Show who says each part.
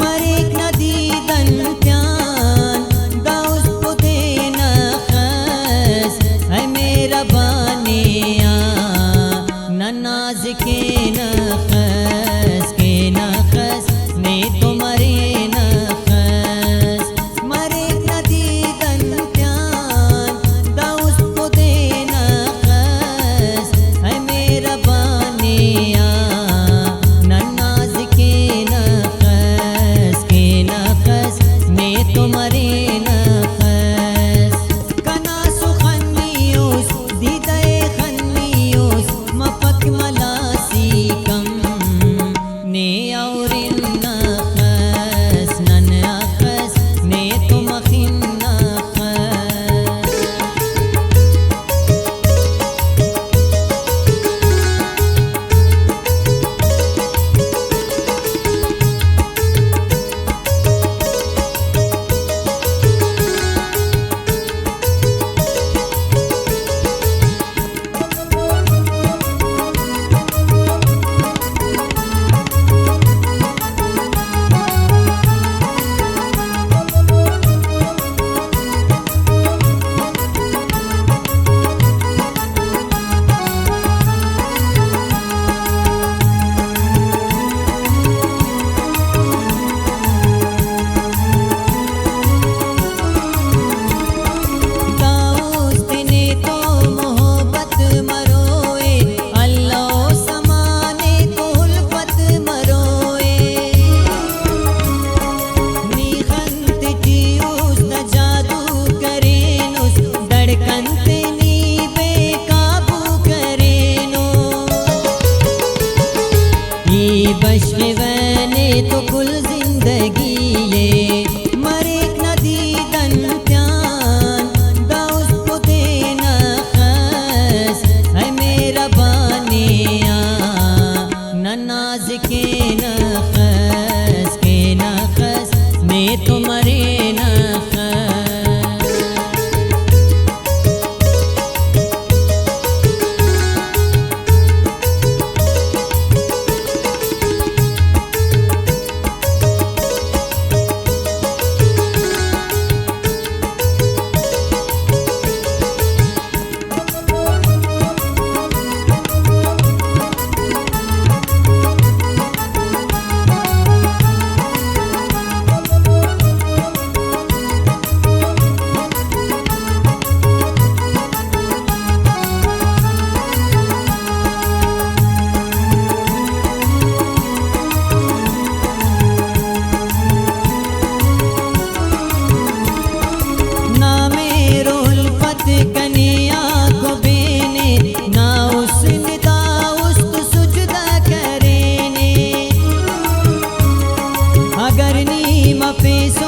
Speaker 1: मरेक नदीदन प्यान दाउस पुदे नखस है मेरा बानिया ननाज के नखस ने तो मरे नखस मरेक नदीदन प्यान दाउस पुदे नखस है मेरा बानिया ननाज के नखस ने तो मरे नखस कना सुखनियोस दीदे खनियोस मफक मलासी कम ने औरिन नखस नन अखस ने तो मखिन नखस बशवने तो कुल जिंदगी ये मरेक नदीदन प्यान दाउस पुदे नखस है मेरा बानिया ननाज के नखस ने तो मरे नखस face